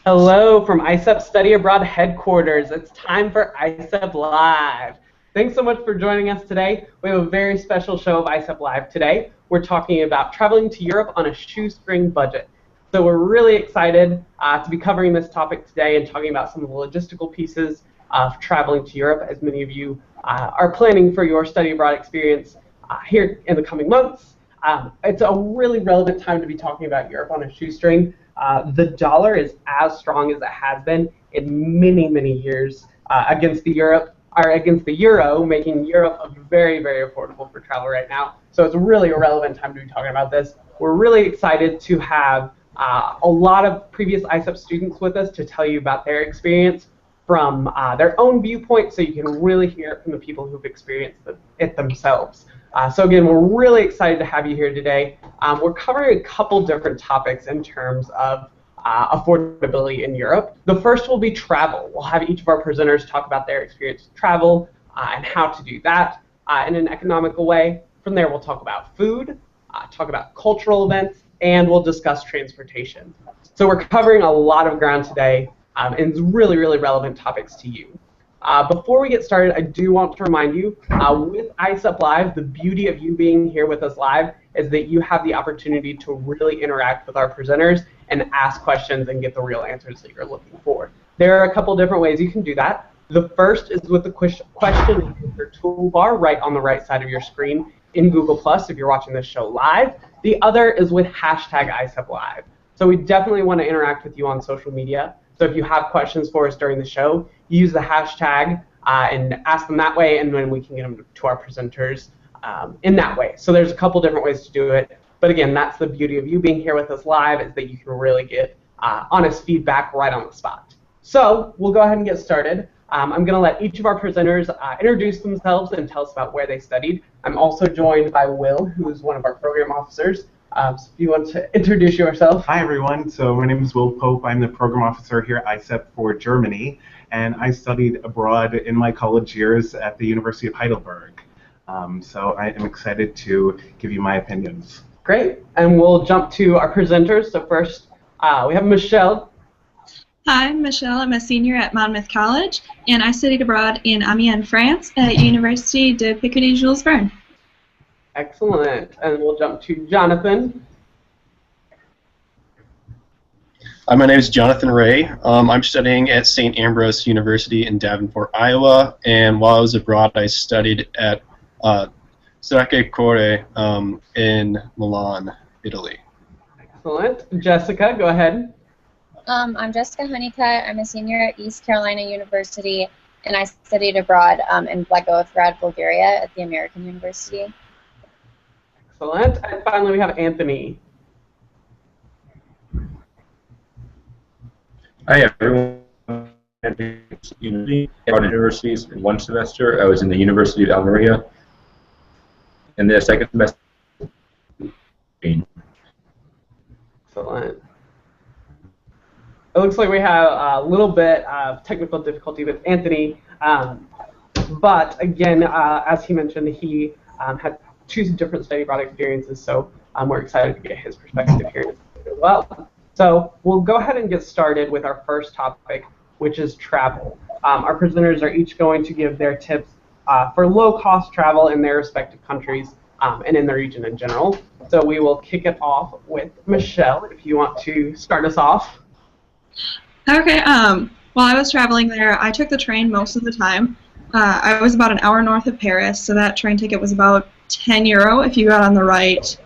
Hello from ISEP Study Abroad headquarters. It's time for ISEP Live. Thanks so much for joining us today. We have a very special show of ISEP Live today. We're talking about traveling to Europe on a shoestring budget. So we're really excited to be covering this topic today and talking about some of the logistical pieces of traveling to Europe, as many of you are planning for your study abroad experience here in the coming months. It's a really relevant time to be talking about Europe on a shoestring. The dollar is as strong as it has been in many, many years against the euro, making Europe very, very affordable for travel right now. So it's really a relevant time to be talking about this. We're really excited to have a lot of previous ISEP students with us to tell you about their experience from their own viewpoint, so you can really hear it from the people who've experienced it themselves. So again, we're really excited to have you here today. We're covering a couple different topics in terms of affordability in Europe. The first will be travel. We'll have each of our presenters talk about their experience with travel and how to do that in an economical way. From there, we'll talk about food, talk about cultural events, and we'll discuss transportation. So we're covering a lot of ground today and really, really relevant topics to you. Before we get started, I do want to remind you, with ISEP Live, the beauty of you being here with us live is that you have the opportunity to really interact with our presenters and ask questions and get the real answers that you're looking for. There are a couple different ways you can do that. The first is with the question and answer toolbar right on the right side of your screen in Google+, if you're watching this show live. The other is with hashtag ISEP Live. So we definitely want to interact with you on social media. So if you have questions for us during the show, use the hashtag and ask them that way, and then we can get them to our presenters in that way. So there's a couple different ways to do it. But again, that's the beauty of you being here with us live, is that you can really get honest feedback right on the spot. So we'll go ahead and get started. I'm going to let each of our presenters introduce themselves and tell us about where they studied. I'm also joined by Will, who is one of our program officers. So if you want to introduce yourself. Hi, everyone. So my name is Will Pope. I'm the program officer here at ISEP for Germany, and I studied abroad in my college years at the University of Heidelberg. So I am excited to give you my opinions. Great. And we'll jump to our presenters. So first, we have Michelle. Hi, I'm Michelle. I'm a senior at Monmouth College, and I studied abroad in Amiens, France at Université de Picardie-Jules Verne. Excellent. And we'll jump to Jonathan. My name is Jonathan Ray. I'm studying at St. Ambrose University in Davenport, Iowa, and while I was abroad, I studied at Sacre Cuore in Milan, Italy. Excellent. Jessica, go ahead. I'm Jessica Honeycutt. I'm a senior at East Carolina University, and I studied abroad in Blagoevgrad, Bulgaria at the American University. Excellent. And finally, we have Anthony. Hi, everyone. Universities in one semester. I was in the University of Almeria. In the second semester. Excellent. It looks like we have a little bit of technical difficulty with Anthony, but again, as he mentioned, he had two different study abroad experiences, so we're excited to get his perspective here as well. So we'll go ahead and get started with our first topic, which is travel. Our presenters are each going to give their tips for low-cost travel in their respective countries and in the region in general. So we will kick it off with Michelle, if you want to start us off. Okay, while I was traveling there, I took the train most of the time. I was about an hour north of Paris, so that train ticket was about €10 if you got on the right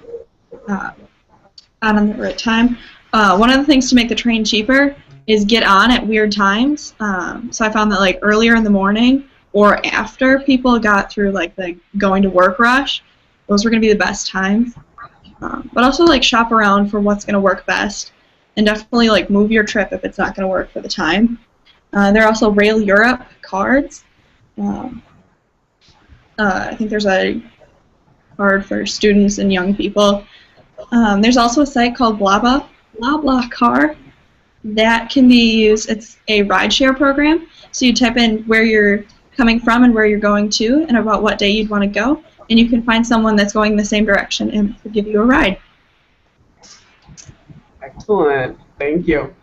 time. One of the things to make the train cheaper is get on at weird times. So I found that like earlier in the morning or after people got through like the going to work rush, those were going to be the best times. But also like shop around for what's going to work best. And definitely like move your trip if it's not going to work for the time. There are also Rail Europe cards. I think there's a card for students and young people. There's also a site called BlaBlaCar that can be used. It's a rideshare program. So you type in where you're coming from and where you're going to and about what day you'd want to go. And you can find someone that's going the same direction and will give you a ride. Excellent. Thank you.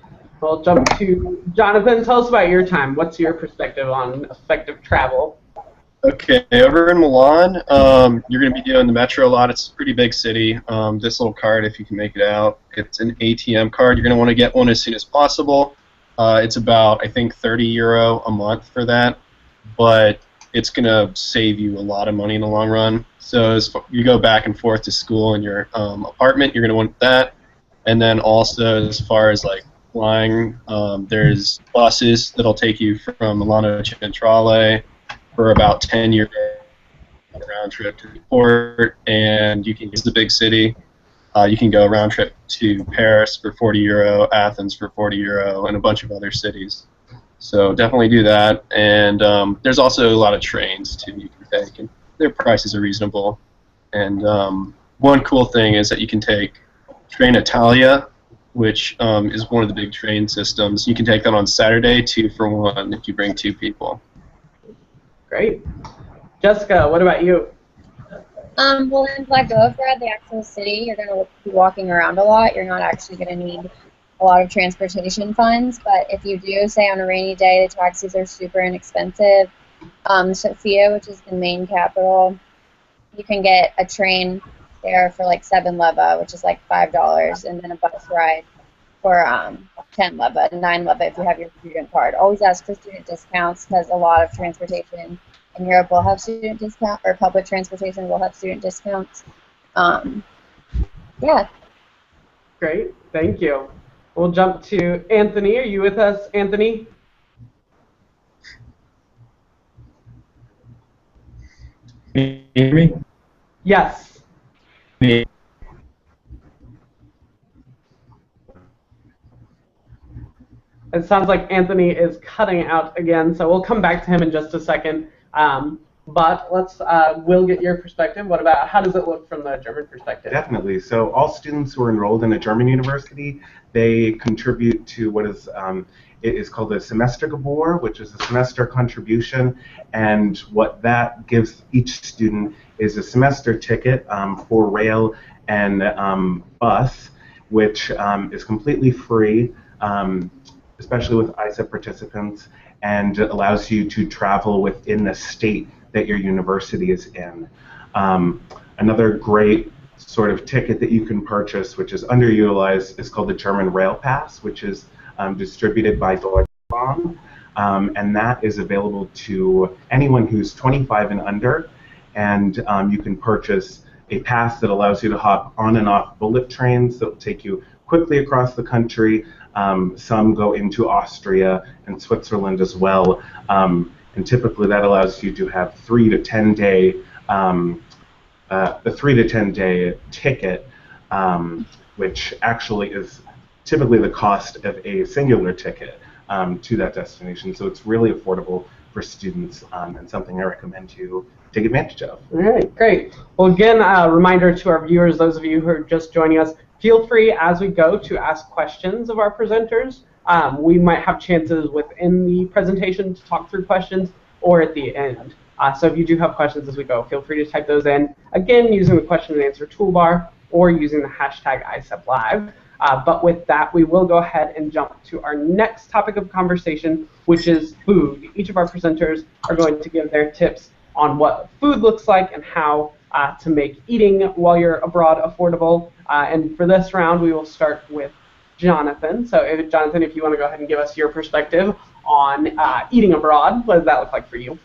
We'll jump to Jonathan. Tell us about your time. What's your perspective on effective travel? Okay, over in Milan, you're going to be doing the metro a lot. It's a pretty big city. This little card, if you can make it out, it's an ATM card. You're going to want to get one as soon as possible. It's about, I think, €30 a month for that, but it's going to save you a lot of money in the long run. So as you go back and forth to school in your apartment, you're going to want that. And then also, as far as like flying, there's buses that'll take you from Milano to Centrale for about 10 years round trip to the port, and you can use the big city. You can go round trip to Paris for €40, Athens for €40, and a bunch of other cities. So definitely do that. And there's also a lot of trains too you can take, and their prices are reasonable. And one cool thing is that you can take Train Italia, which is one of the big train systems. You can take that on Saturday, 2 for 1 if you bring 2 people. Great. Jessica, what about you? Well, in Blagoevgrad, the actual city, you're going to be walking around a lot. You're not actually going to need a lot of transportation funds, but if you do, say on a rainy day, the taxis are super inexpensive. Sofia, which is the main capital, you can get a train there for like 7 leva, which is like $5, and then a bus ride for 10 leva, 9 leva if you have your student card. Always ask for student discounts because a lot of transportation in Europe will have student discount, or public transportation will have student discounts. Yeah. Great, thank you. We'll jump to Anthony. Are you with us, Anthony? Can you hear me? Yes. It sounds like Anthony is cutting out again, so we'll come back to him in just a second. But we'll get your perspective. What about, how does it look from the German perspective? Definitely. So all students who are enrolled in a German university, they contribute to what is it is called a Semestergebühr, which is a semester contribution, and what that gives each student is a semester ticket for rail and bus, which is completely free, especially with ISEP participants, and it allows you to travel within the state that your university is in. Another great sort of ticket that you can purchase, which is underutilized, is called the German Rail Pass, which is distributed by Deutsche Bahn, and that is available to anyone who's 25 and under, and you can purchase a pass that allows you to hop on and off bullet trains that will take you quickly across the country. Some go into Austria and Switzerland as well, and typically that allows you to have 3 to 10 day the 3 to 10 day ticket, which actually is typically the cost of a singular ticket to that destination. So it's really affordable for students, and something I recommend to take advantage of. All right, great. Well, again, a reminder to our viewers, those of you who are just joining us, feel free as we go to ask questions of our presenters. We might have chances within the presentation to talk through questions, or at the end. So if you do have questions as we go, feel free to type those in, again, using the question and answer toolbar or using the hashtag ISEPLive. But with that, we will go ahead and jump to our next topic of conversation, which is food. Each of our presenters are going to give their tips on what food looks like and how to make eating while you're abroad affordable. And for this round, we will start with Jonathan. So Jonathan, if you want to go ahead and give us your perspective on eating abroad, what does that look like for you?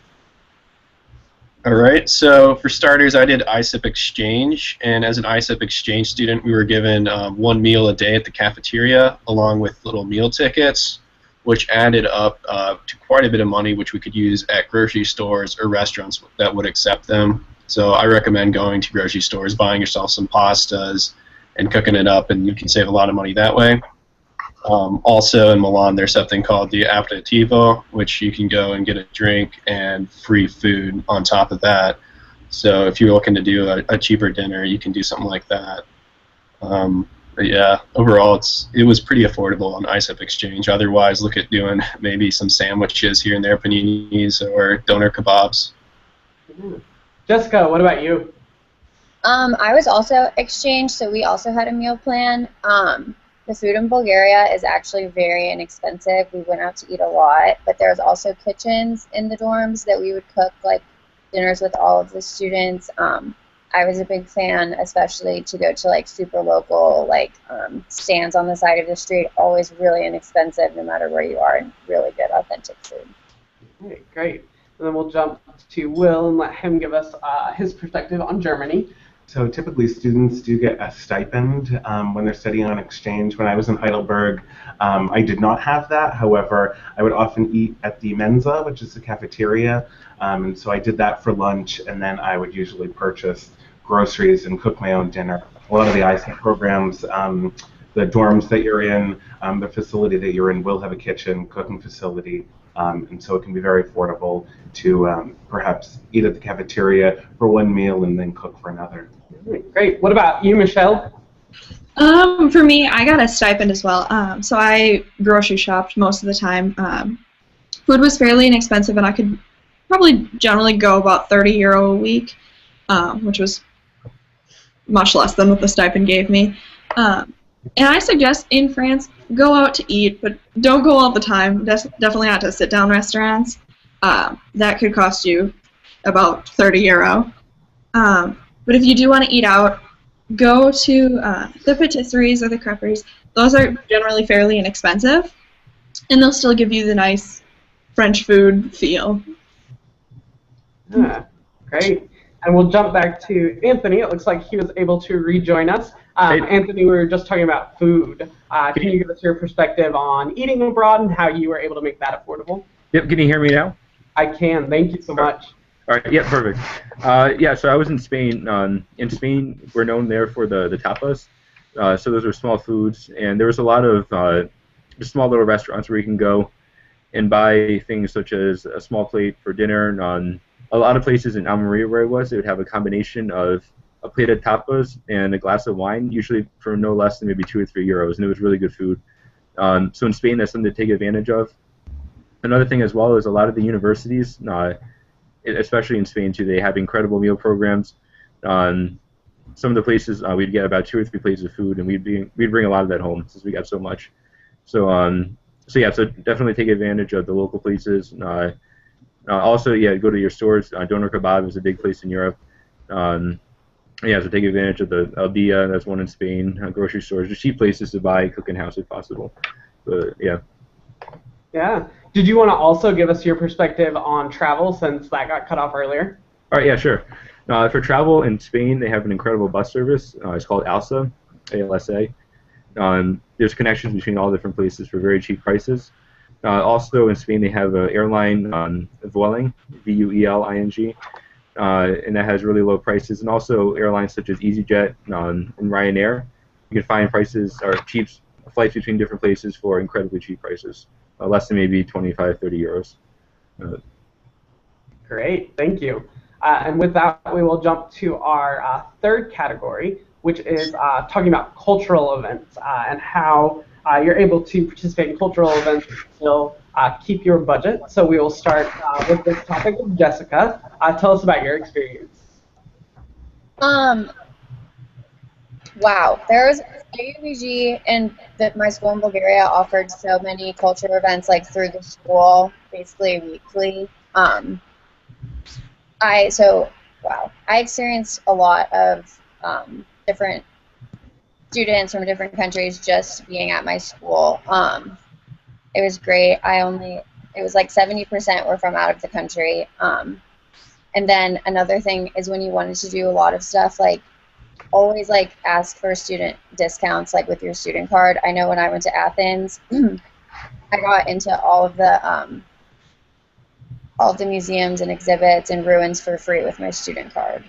All right, so for starters, I did ISEP Exchange, and as an ISEP Exchange student, we were given 1 meal a day at the cafeteria, along with little meal tickets, which added up to quite a bit of money, which we could use at grocery stores or restaurants that would accept them. So I recommend going to grocery stores, buying yourself some pastas, and cooking it up, and you can save a lot of money that way. Also in Milan, there's something called the aperitivo, which you can go and get a drink and free food on top of that. So if you're looking to do a cheaper dinner, you can do something like that. But yeah, overall, it was pretty affordable on ISEP Exchange. Otherwise, look at doing maybe some sandwiches here and there, paninis or doner kebabs. Jessica, what about you? I was also exchange, so we also had a meal plan. The food in Bulgaria is actually very inexpensive. We went out to eat a lot, but there was also kitchens in the dorms that we would cook like dinners with all of the students. I was a big fan, especially to go to like super local like stands on the side of the street. Always really inexpensive, no matter where you are, and really good authentic food. Okay, great. And then we'll jump to Will and let him give us his perspective on Germany. So typically students do get a stipend when they're studying on exchange. When I was in Heidelberg, I did not have that. However, I would often eat at the Mensa, which is the cafeteria. And so I did that for lunch, and then I would usually purchase groceries and cook my own dinner. A lot of the ISEP programs, the dorms that you're in, the facility that you're in will have a kitchen, cooking facility. And so it can be very affordable to perhaps eat at the cafeteria for one meal and then cook for another. Great. What about you, Michelle? For me, I got a stipend as well. So I grocery shopped most of the time. Food was fairly inexpensive, and I could probably generally go about €30 a week, which was much less than what the stipend gave me. And I suggest in France, go out to eat, but don't go all the time. Definitely not to sit-down restaurants. That could cost you about €30. But if you do want to eat out, go to the patisseries or the creperies. Those are generally fairly inexpensive, and they'll still give you the nice French food feel. Yeah, great. And we'll jump back to Anthony. It looks like he was able to rejoin us. Anthony, we were just talking about food. Can you give us your perspective on eating abroad and how you were able to make that affordable? Yep, can you hear me now? I can. Thank you so much. All right, yeah, perfect. Yeah, so I was in Spain. In Spain, we're known there for the tapas. So those are small foods, and there was a lot of just small little restaurants where you can go and buy things such as a small plate for dinner. And a lot of places in Almeria where I was, they would have a combination of a plate of tapas and a glass of wine, usually for no less than maybe €2 or €3, and it was really good food. So in Spain, that's something to take advantage of. Another thing as well is a lot of the universities, especially in Spain too, they have incredible meal programs. Some of the places we'd get about 2 or 3 plates of food, and we'd bring a lot of that home since we got so much. So so definitely take advantage of the local places. Also, yeah, go to your stores. Doner Kebab is a big place in Europe. Yeah, so take advantage of the El Dia, that's one in Spain. Grocery stores, just cheap places to buy, cook in house if possible. But yeah. Yeah. Did you want to also give us your perspective on travel since that got cut off earlier? All right, yeah, sure. For travel in Spain, they have an incredible bus service. It's called ALSA, A-L-S-A. There's connections between all different places for very cheap prices. Also in Spain, they have an airline, Vueling, V-U-E-L-I-N-G, and that has really low prices. And also airlines such as EasyJet and Ryanair. You can find prices or cheap flights between different places for incredibly cheap prices, less than maybe 25, 30 euros. Great, thank you. And with that, we will jump to our third category, which is talking about cultural events and how you're able to participate in cultural events and still keep your budget. So we will start with this topic with Jessica. Tell us about your experience. Wow, there was AUBG and my school in Bulgaria offered so many culture events like through the school, basically weekly. I experienced a lot of different students from different countries just being at my school. It was great. It was like 70% were from out of the country. And then another thing is when you wanted to do a lot of stuff, like always like ask for student discounts like with your student card. I know when I went to Athens, I got into all of the museums and exhibits and ruins for free with my student card.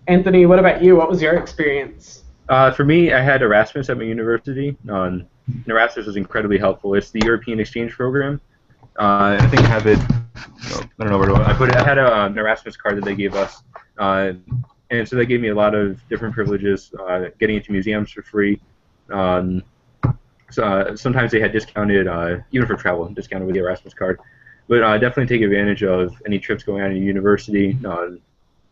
Anthony, what about you? What was your experience? For me, I had Erasmus at my university. And Erasmus was incredibly helpful. It's the European exchange program. I think I have it. I don't know where I put it. I had an Erasmus card that they gave us, and so they gave me a lot of different privileges, getting into museums for free. So sometimes they had discounted, even for travel, discounted with the Erasmus card. But definitely take advantage of any trips going on at a university.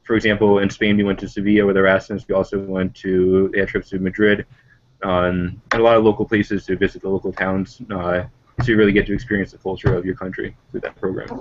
For example, in Spain, we went to Sevilla with Erasmus. We also they had trips to Madrid, and a lot of local places to visit the local towns. So you really get to experience the culture of your country through that program.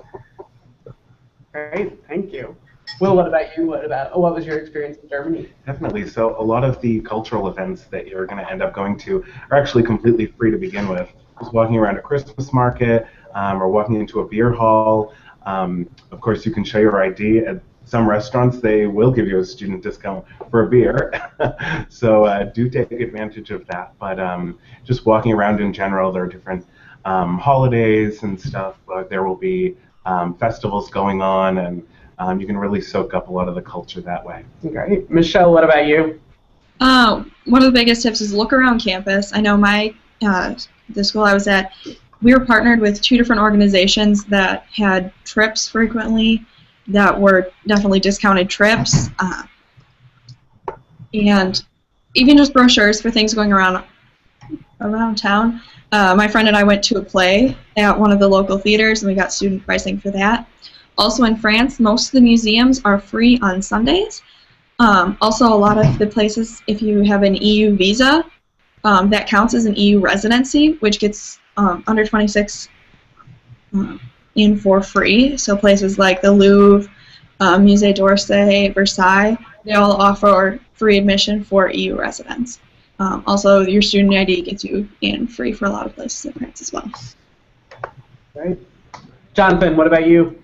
Great, thank you. Will, what about you? What was your experience in Germany? Definitely. So a lot of the cultural events that you're going to end up going to are actually completely free to begin with. Just walking around a Christmas market or walking into a beer hall. Of course, you can show your ID. At some restaurants, they will give you a student discount for a beer. So do take advantage of that. But just walking around in general, there are different holidays and stuff. There will be festivals going on, and you can really soak up a lot of the culture that way. Great. Michelle, what about you? One of the biggest tips is look around campus. I know the school I was at, we were partnered with 2 different organizations that had trips frequently that were definitely discounted trips, and even just brochures for things going around town. My friend and I went to a play at one of the local theaters, and we got student pricing for that. Also in France, most of the museums are free on Sundays. Also, a lot of the places, if you have an EU visa, that counts as an EU residency, which gets under 26 in for free. So places like the Louvre, Musée d'Orsay, Versailles, they all offer free admission for EU residents. Also, your student ID gets you in free for a lot of places in France as well. Right. Jonathan, what about you?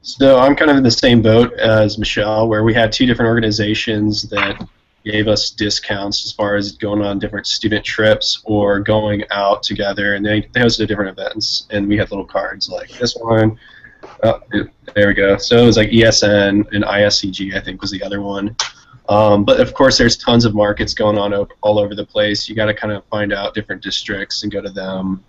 So I'm kind of in the same boat as Michelle, where we had 2 different organizations that gave us discounts as far as going on different student trips or going out together, and they hosted different events, and we had little cards like this one. Oh, there we go. So it was like ESN and ISCG, I think, was the other one. But of course, there's tons of markets going on all over the place. You got to kind of find out different districts and go to them.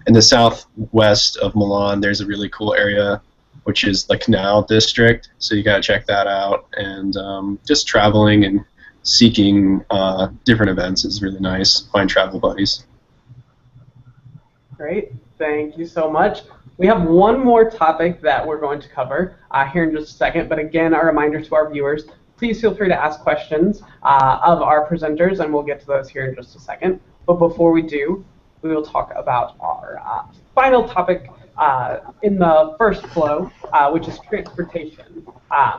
In the southwest of Milan, there's a really cool area, which is the Canal District. So you got to check that out. And just traveling and seeking different events is really nice. Find travel buddies. Great. Thank you so much. We have one more topic that we're going to cover here in just a second. But again, a reminder to our viewers, please feel free to ask questions of our presenters, and we'll get to those here in just a second. But before we do, we will talk about our final topic in the first flow, which is transportation.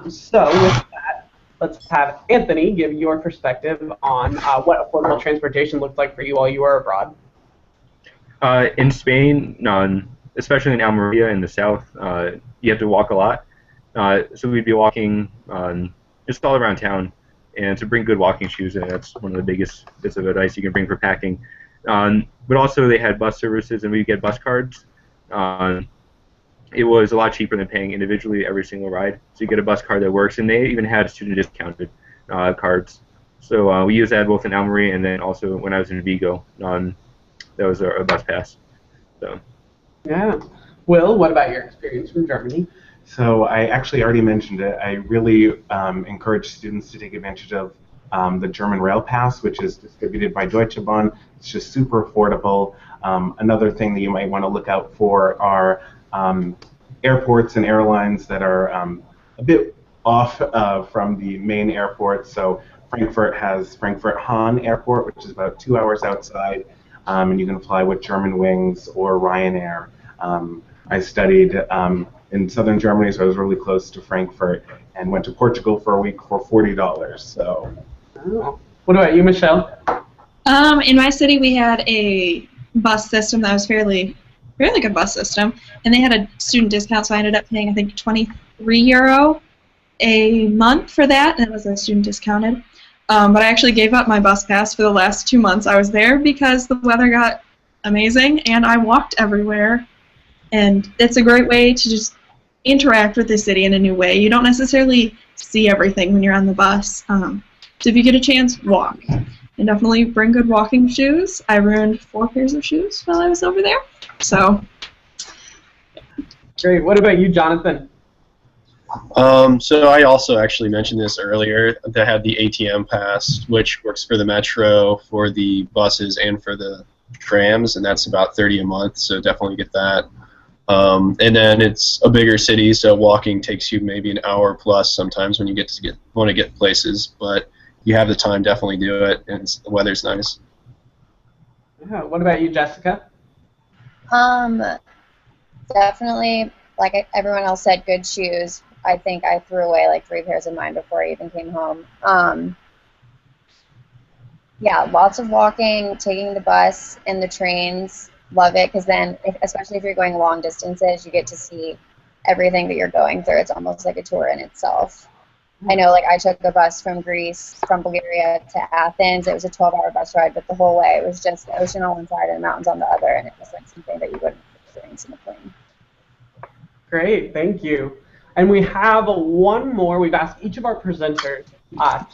So with that, let's have Anthony give your perspective on what affordable transportation looked like for you while you were abroad. In Spain, especially in Almeria in the south, you have to walk a lot. So we'd be walking just all around town, and to bring good walking shoes, and that's one of the biggest bits of advice you can bring for packing. But also they had bus services, and we'd get bus cards. It was a lot cheaper than paying individually every single ride. So you get a bus card that works, and they even had student discounted cards. So we used that both in Almeria and then also when I was in Vigo. That was a bus pass. So. Yeah. Will, what about your experience from Germany? So I actually already mentioned it. I really encourage students to take advantage of the German Rail Pass, which is distributed by Deutsche Bahn. It's just super affordable. Another thing that you might want to look out for are airports and airlines that are a bit off from the main airports. So Frankfurt has Frankfurt Hahn Airport, which is about 2 hours outside, and you can fly with German Wings or Ryanair. I studied in southern Germany, so I was really close to Frankfurt, and went to Portugal for a week for $40. So. Oh. What about you, Michelle? In my city, we had a bus system that was fairly good bus system, and they had a student discount, so I ended up paying, I think, €23 a month for that, and it was a student discounted. But I actually gave up my bus pass for the last 2 months I was there because the weather got amazing, and I walked everywhere, and it's a great way to just interact with the city in a new way. You don't necessarily see everything when you're on the bus, so if you get a chance, walk. And definitely bring good walking shoes. I ruined 4 pairs of shoes while I was over there. So. Great. What about you, Jonathan? So I also actually mentioned this earlier. They had the ATM pass, which works for the metro, for the buses, and for the trams, and that's about $30 a month. So definitely get that. And then it's a bigger city, so walking takes you maybe an hour plus sometimes when you want to get places. But you have the time, definitely do it, and the weather's nice. Yeah. What about you, Jessica? Definitely, like everyone else said, good shoes. I think I threw away like 3 pairs of mine before I even came home. Yeah, lots of walking, taking the bus and the trains. Love it, because then, especially if you're going long distances, you get to see everything that you're going through. It's almost like a tour in itself. I know, like, I took the bus from Bulgaria to Athens. It was a 12-hour bus ride, but the whole way it was just the ocean on one side and the mountains on the other, and it was like something that you wouldn't experience in a plane. Great, thank you. And we have one more. We've asked each of our presenters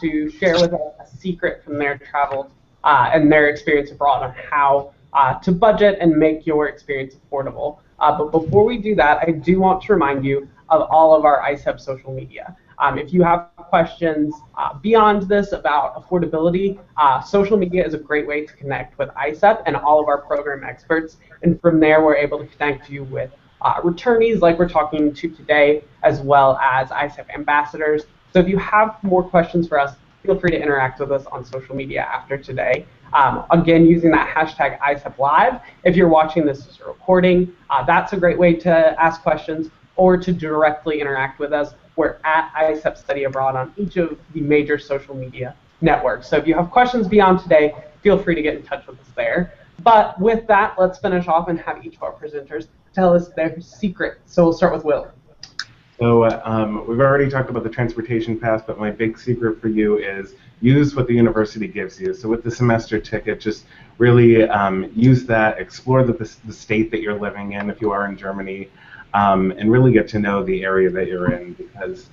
to share with us a secret from their travels and their experience abroad on how to budget and make your experience affordable. But before we do that, I do want to remind you of all of our ISEP social media. If you have questions beyond this about affordability, social media is a great way to connect with ISEP and all of our program experts. And from there, we're able to connect you with returnees like we're talking to today, as well as ISEP ambassadors. So if you have more questions for us, feel free to interact with us on social media after today. Again, using that hashtag ISEP Live. If you're watching this as a recording, that's a great way to ask questions or to directly interact with us. We're at ISEP Study Abroad on each of the major social media networks. So if you have questions beyond today, feel free to get in touch with us there. But with that, let's finish off and have each of our presenters tell us their secret. So we'll start with Will. So we've already talked about the transportation pass, but my big secret for you is use what the university gives you. So with the semester ticket, just really use that, explore the state that you're living in if you are in Germany, and really get to know the area that you're in, because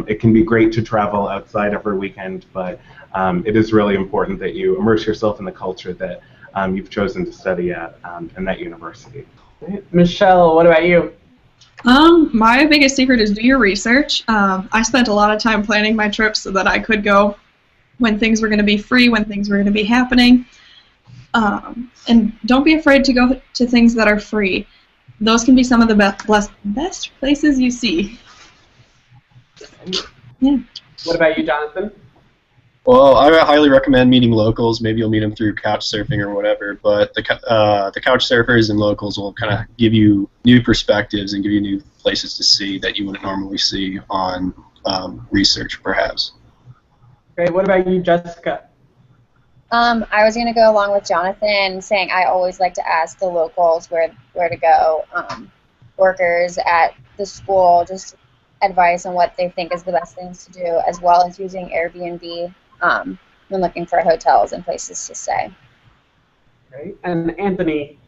it can be great to travel outside every weekend, but it is really important that you immerse yourself in the culture that you've chosen to study at in that university. Michelle, what about you? My biggest secret is do your research. I spent a lot of time planning my trips so that I could go when things were going to be free, when things were going to be happening. And don't be afraid to go to things that are free. Those can be some of the best places you see. Yeah. What about you, Jonathan? Well, I highly recommend meeting locals. Maybe you'll meet them through couch surfing or whatever, but the couch surfers and locals will kind of give you new perspectives and give you new places to see that you wouldn't normally see on research, perhaps. Great. What about you, Jessica? I was going to go along with Jonathan, saying I always like to ask the locals where to go, workers at the school, just advice on what they think is the best things to do, as well as using Airbnb when looking for hotels and places to stay. Great. And Anthony?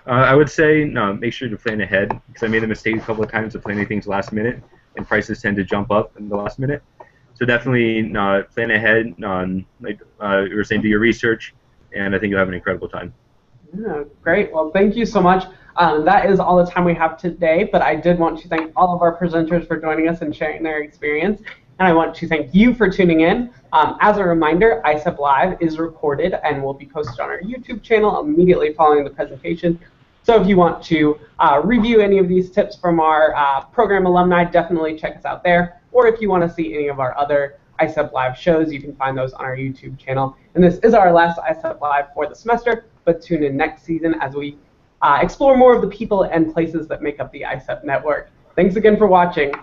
I would say make sure to plan ahead, because I made the mistake a couple of times of planning things last minute, and prices tend to jump up in the last minute. So definitely plan ahead, like you were saying, do your research, and I think you'll have an incredible time. Yeah, great. Well, thank you so much. That is all the time we have today, but I did want to thank all of our presenters for joining us and sharing their experience, and I want to thank you for tuning in. As a reminder, ISEP Live is recorded and will be posted on our YouTube channel immediately following the presentation. So if you want to review any of these tips from our program alumni, definitely check us out there. Or if you want to see any of our other ISEP Live shows, you can find those on our YouTube channel. And this is our last ISEP Live for the semester, but tune in next season as we explore more of the people and places that make up the ISEP network. Thanks again for watching.